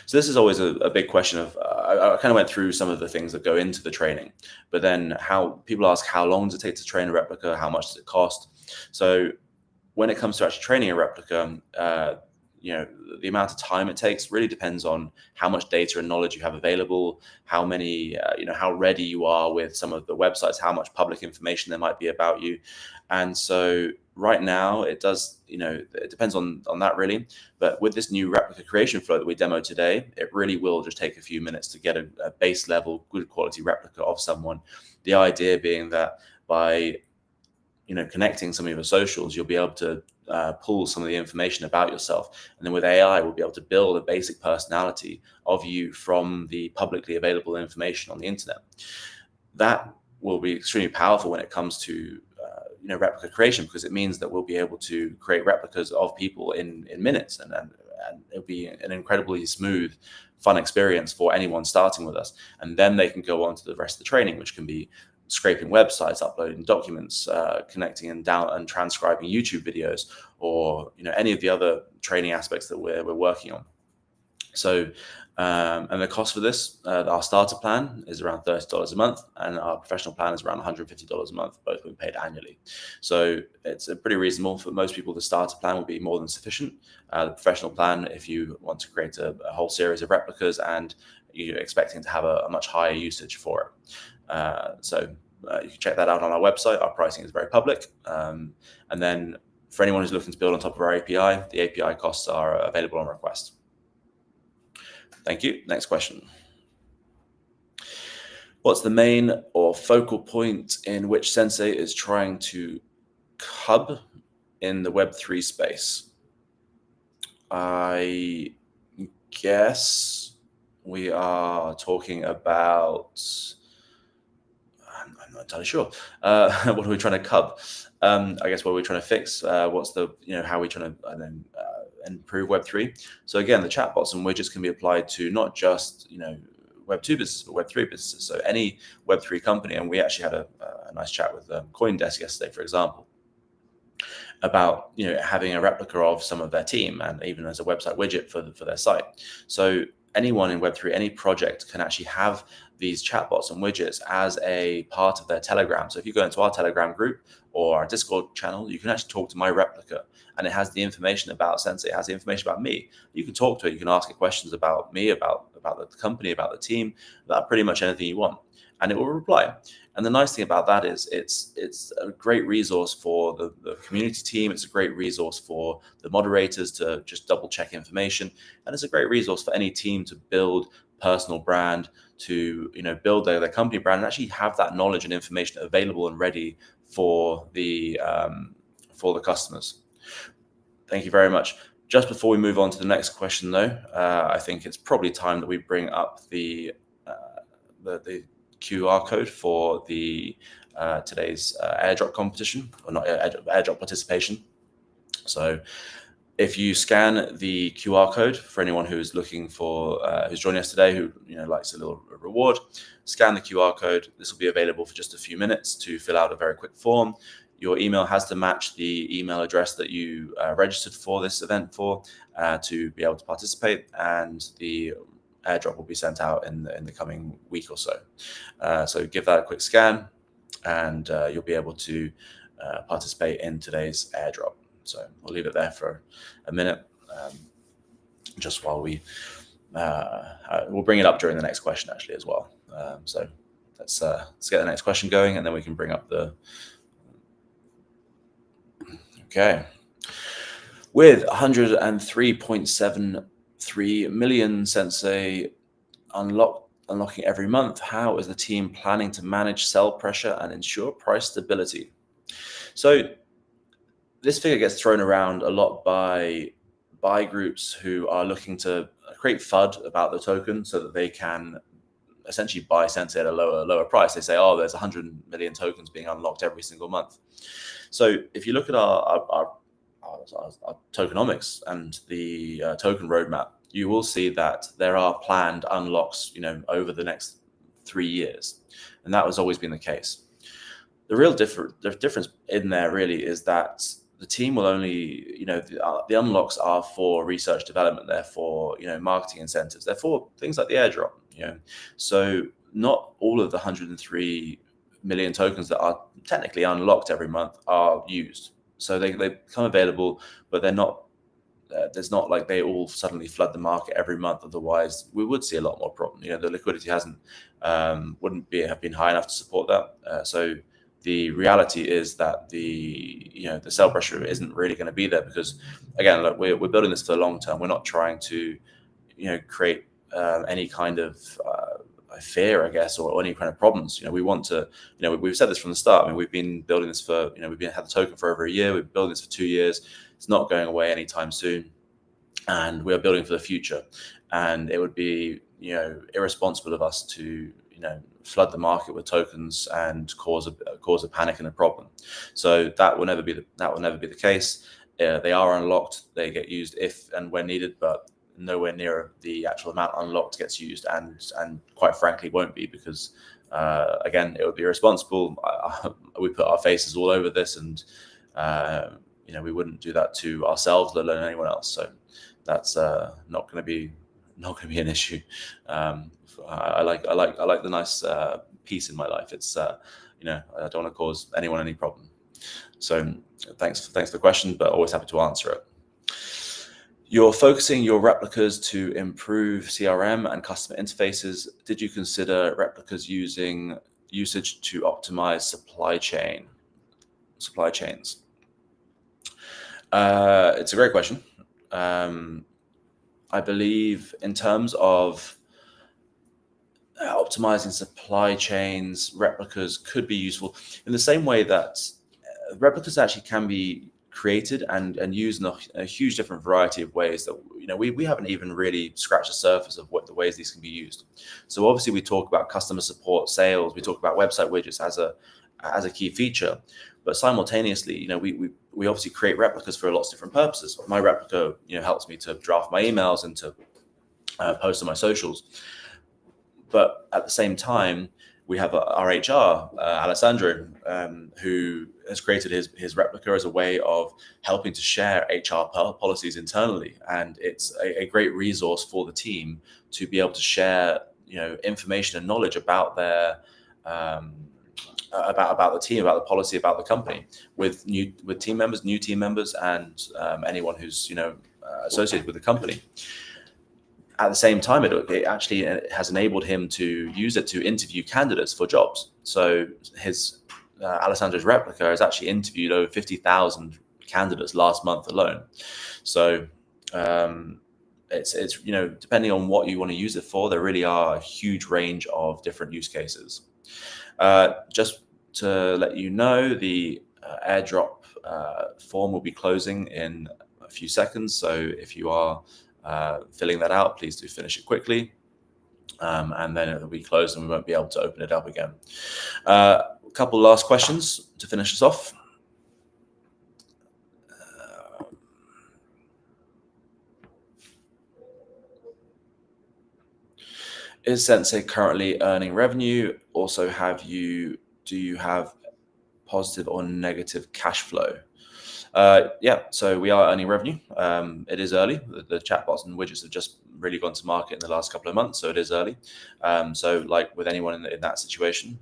So this is always a big question of, I kind of went through some of the things that go into the training, but then people ask, how long does it take to train a replica? How much does it cost? So when it comes to actually training a replica, the amount of time it takes really depends on how much data and knowledge you have available, how many, how ready you are with some of the websites, how much public information there might be about you. And so right now it does, it depends on that really. But with this new replica creation flow that we demoed today, it really will just take a few minutes to get a base level, good quality replica of someone. The idea being that by connecting some of your socials, you'll be able to pull some of the information about yourself. And then with AI, we'll be able to build a basic personality of you from the publicly available information on the internet. That will be extremely powerful when it comes to replica creation, because it means that we'll be able to create replicas of people in minutes, and it'll be an incredibly smooth, fun experience for anyone starting with us. And then they can go on to the rest of the training, which can be scraping websites, uploading documents, connecting and transcribing YouTube videos, or any of the other training aspects that we're working on. So, and the cost for this, our starter plan is around $30 a month, and our professional plan is around $150 a month, both being paid annually. So it's pretty reasonable for most people. The starter plan will be more than sufficient. The professional plan, if you want to create a whole series of replicas and you're expecting to have a much higher usage for it. So you can check that out on our website. Our pricing is very public. And then for anyone who's looking to build on top of our API, the API costs are available on request. Thank you. Next question. What's the main or focal point in which Sensei is trying to cub in the Web3 space? I guess we are talking about, I'm not entirely sure. What are we trying to cub? I guess what we're trying to fix. What's the, how are we trying to improve Web3? So again, the chatbots and widgets can be applied to not just Web2 businesses, but Web3 businesses. So any Web3 company, and we actually had a nice chat with CoinDesk yesterday, for example, about having a replica of some of their team, and even as a website widget for their site. So anyone in Web3, any project can actually have these chatbots and widgets as a part of their Telegram. So if you go into our Telegram group or our Discord channel, you can actually talk to my replica, and it has the information about Sensei, it has the information about me. You can talk to it, you can ask it questions about me, about the company, about the team, about pretty much anything you want, and it will reply. And the nice thing about that is it's a great resource for the community team. It's a great resource for the moderators to just double check information. And it's a great resource for any team to build personal brand, to build their company brand, and actually have that knowledge and information available and ready for the customers. Thank you very much. Just before we move on to the next question, though, I think it's probably time that we bring up the QR code for the today's airdrop competition, or not airdrop participation. So if you scan the QR code, for anyone who's looking for who's joining us today, who likes a little reward, scan the QR code. This will be available for just a few minutes to fill out a very quick form. Your email has to match the email address that you registered for this event for to be able to participate, and the airdrop will be sent out in the coming week or so. So give that a quick scan, and you'll be able to participate in today's airdrop. So we'll leave it there for a minute, just while we'll bring it up during the next question actually as well. So let's get the next question going, and then we can bring up the. Okay. With 103.73 million Sensei unlocking every month, how is the team planning to manage sell pressure and ensure price stability? So this figure gets thrown around a lot by buy groups who are looking to create FUD about the token so that they can essentially buy Sensei at a lower price. They say, oh, there's 100 million tokens being unlocked every single month. So if you look at our tokenomics and the token roadmap, you will see that there are planned unlocks, over the next 3 years, and that has always been the case. The real difference in there really is that the team will only, the unlocks are for research development, they're for marketing incentives, they're for things like the airdrop. So not all of the 103 million tokens that are technically unlocked every month are used. So they become available, but they're not. There's not like they all suddenly flood the market every month. Otherwise, we would see a lot more problem. The liquidity wouldn't have been high enough to support that. So the reality is that the sell pressure isn't really going to be there, because again, look, we're building this for the long term. We're not trying to create any kind of fear, I guess, or any kind of problems. We want to, we've said this from the start. I mean, we've been building this for, had the token for over a year. We've been building this for 2 years. It's not going away anytime soon, and we are building for the future. And it would be, irresponsible of us to, flood the market with tokens and cause a panic and a problem. So that will never be the case. They are unlocked. They get used if and when needed, but nowhere near the actual amount unlocked gets used, and quite frankly won't be, because again, it would be irresponsible. We put our faces all over this, and we wouldn't do that to ourselves, let alone anyone else. So that's not going to be an issue. I like the nice peace in my life. It's I don't want to cause anyone any problem. So thanks for the question, but always happy to answer it. You're focusing your replicas to improve CRM and customer interfaces. Did you consider replicas usage to optimize supply chains? It's a great question. I believe in terms of optimizing supply chains, replicas could be useful in the same way that replicas actually can be created and used in a huge different variety of ways that we haven't even really scratched the surface of what the ways these can be used. So obviously we talk about customer support, sales, we talk about website widgets as a key feature, but simultaneously, we obviously create replicas for lots of different purposes. My replica, helps me to draft my emails and to post on my socials. But at the same time, we have our HR, Alessandro, who has created his replica as a way of helping to share HR policies internally. And it's a great resource for the team to be able to share, information and knowledge about their about the team, about the policy, about the company with new team members, and anyone who's associated with the company. At the same time, it actually has enabled him to use it to interview candidates for jobs. So his Alessandro's replica has actually interviewed over 50,000 candidates last month alone. So it's depending on what you want to use it for, there really are a huge range of different use cases. Just to let you know, the airdrop form will be closing in a few seconds. So if you are filling that out, please do finish it quickly, and then it will be closed and we won't be able to open it up again. A couple last questions to finish us off. Is Sensei currently earning revenue? Also, do you have positive or negative cash flow? Yeah, so we are earning revenue. It is early. The chatbots and widgets have just really gone to market in the last couple of months, so it is early. So like with anyone in that situation,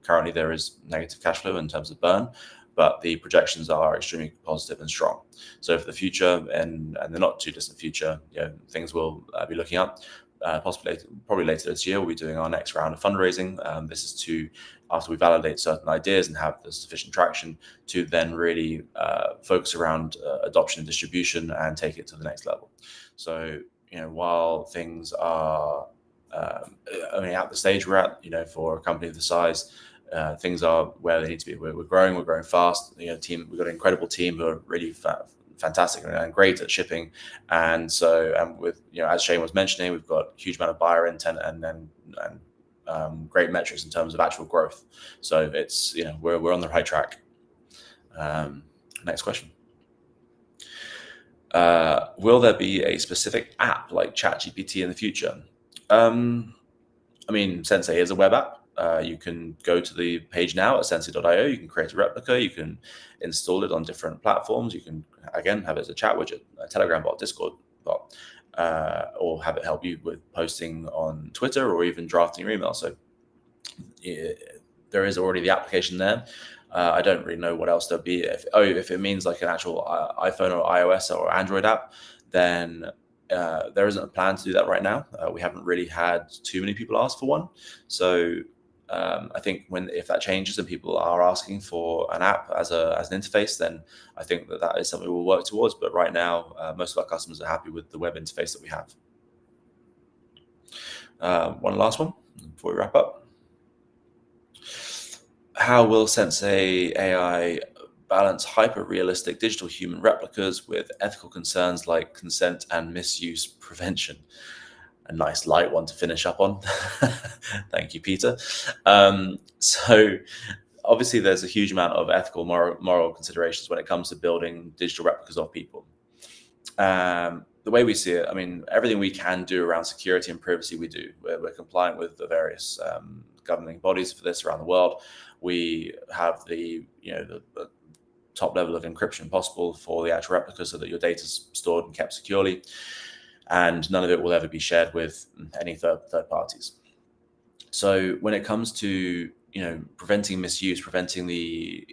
currently there is negative cash flow in terms of burn, but the projections are extremely positive and strong. So for the future and the not too distant future, things will be looking up. Probably later this year, we'll be doing our next round of fundraising. This is to, after we validate certain ideas and have the sufficient traction, to then really focus around adoption and distribution and take it to the next level. So, while things are only at the stage we're at, for a company of the size, things are where they need to be. We're growing fast. We've got an incredible team who are really fantastic and great at shipping, and with as Shane was mentioning, we've got a huge amount of buyer intent and great metrics in terms of actual growth. So it's we're on the right track. Next question. Will there be a specific app like ChatGPT in the future? I mean, Sensei is a web app. You can go to the page now at sensay.io. You can create a replica. You can install it on different platforms. You can, again, have it as a chat widget, a Telegram bot, Discord bot, or have it help you with posting on Twitter or even drafting your email. So there is already the application there. I don't really know what else there'll be. If it means like an actual iPhone or iOS or Android app, then there isn't a plan to do that right now. We haven't really had too many people ask for one. So I think if that changes and people are asking for an app as an interface, then I think that is something we'll work towards. But right now, most of our customers are happy with the web interface that we have. One last one. before we wrap up. How will Sensei AI balance hyper-realistic digital human replicas with ethical concerns like consent and misuse prevention? A nice light one to finish up on. Thank you, Peter. So obviously there's a huge amount of ethical, moral considerations when it comes to building digital replicas of people. The way we see it, I mean, everything we can do around security and privacy, we do. We're compliant with the various governing bodies for this around the world. We have the top level of encryption possible for the actual replica so that your data is stored and kept securely, and none of it will ever be shared with any third parties. So when it comes to preventing misuse, preventing the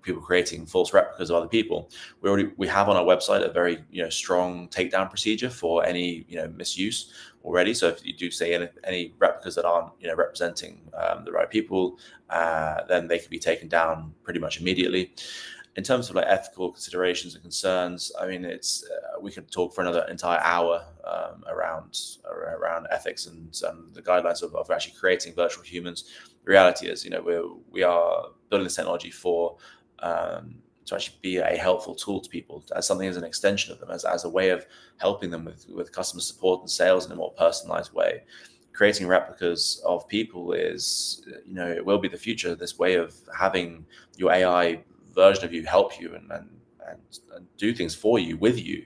people creating false replicas of other people, we have on our website a very strong takedown procedure for any misuse already. So if you do say any replicas that aren't representing the right people, then they can be taken down pretty much immediately. In terms of like ethical considerations and concerns, I mean, it's we could talk for another entire hour around ethics and the guidelines of actually creating virtual humans. The reality is, we are building this technology to actually be a helpful tool to people, as something as an extension of them, as a way of helping them with customer support and sales in a more personalized way. Creating replicas of people is, it will be the future. This way of having your AI version of you help you and do things for you, with you,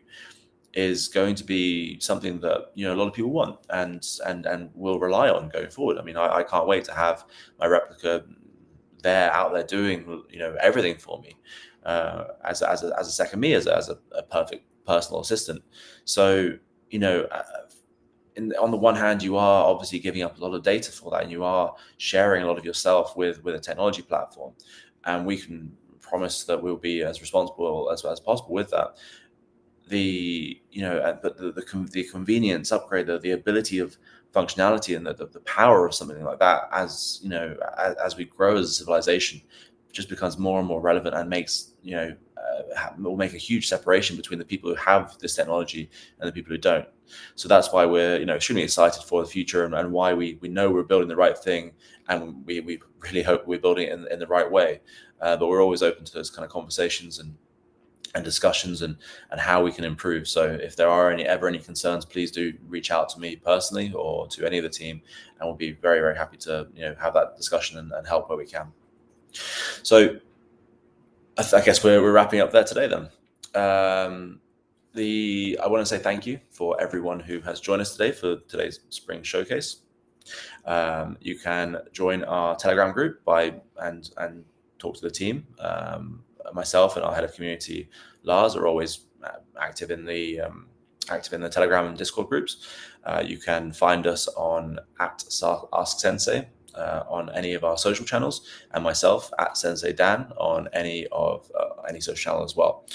is going to be something that a lot of people want and will rely on going forward. I mean, I can't wait to have my replica out there doing everything for me, as a second me, as a perfect personal assistant. So on the one hand, you are obviously giving up a lot of data for that, and you are sharing a lot of yourself with a technology platform, and we can promise that we'll be as responsible as possible with that. But the convenience upgrade, the ability of functionality, and the power of something like that, as as we grow as a civilization, just becomes more and more relevant, and makes will make a huge separation between the people who have this technology and the people who don't. So that's why we're extremely excited for the future, and why we know we're building the right thing, and we really hope we're building it in the right way. But we're always open to those kind of conversations and discussions and how we can improve. So if there are any concerns, please do reach out to me personally or to any of the team, and we'll be very, very happy to have that discussion and help where we can. So I guess we're wrapping up there today then. I want to say thank you for everyone who has joined us today for today's Spring Showcase. You can join our Telegram group and talk to the team. Myself and our head of community, Lars, are always active in the Telegram and Discord groups. You can find us on @AskSensei on any of our social channels, and myself @Sensei Dan on any social channel as well.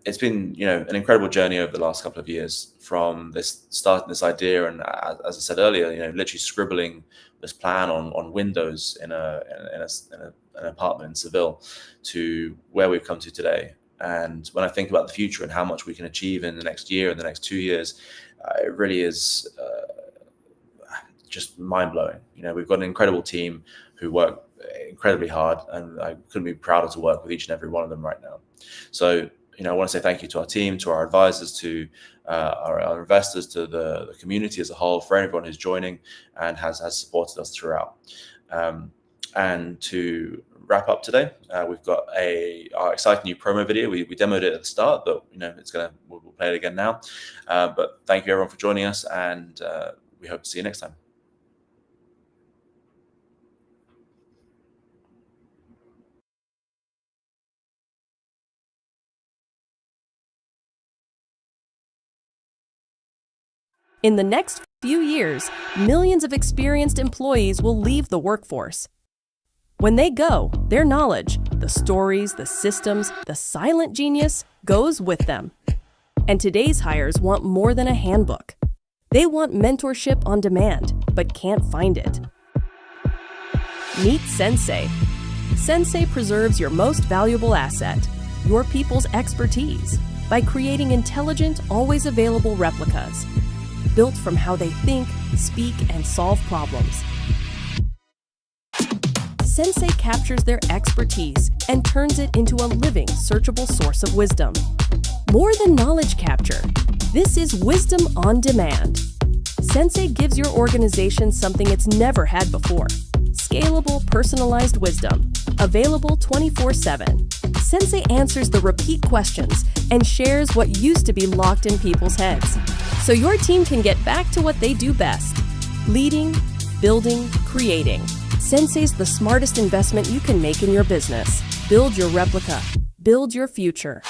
It's been an incredible journey over the last couple of years, from starting this idea, and as I said earlier, literally scribbling this plan on windows in an apartment in Seville, to where we've come to today. And when I think about the future and how much we can achieve in the next year and the next 2 years, it really is just mind-blowing. We've got an incredible team who work incredibly hard, and I couldn't be prouder to work with each and every one of them right now. So I want to say thank you to our team, to our advisors, to our investors, to the community as a whole, for everyone who's joining and has supported us throughout. And to wrap up today, we've got our exciting new promo video. We demoed it at the start, but we'll play it again now. But thank you everyone for joining us, and we hope to see you next time. In the next few years, millions of experienced employees will leave the workforce. When they go, their knowledge, the stories, the systems, the silent genius goes with them. And today's hires want more than a handbook. They want mentorship on demand, but can't find it. Meet Sensei. Sensei preserves your most valuable asset, your people's expertise, by creating intelligent, always available replicas. built from how they think, speak, and solve problems. Sensei captures their expertise and turns it into a living, searchable source of wisdom. More than knowledge capture, this is wisdom on demand. Sensei gives your organization something it's never had before. Scalable, personalized wisdom, available 24/7. Sensei answers the repeat questions and shares what used to be locked in people's heads, so your team can get back to what they do best: leading, building, creating. Sensei's the smartest investment you can make in your business. Build your replica. Build your future.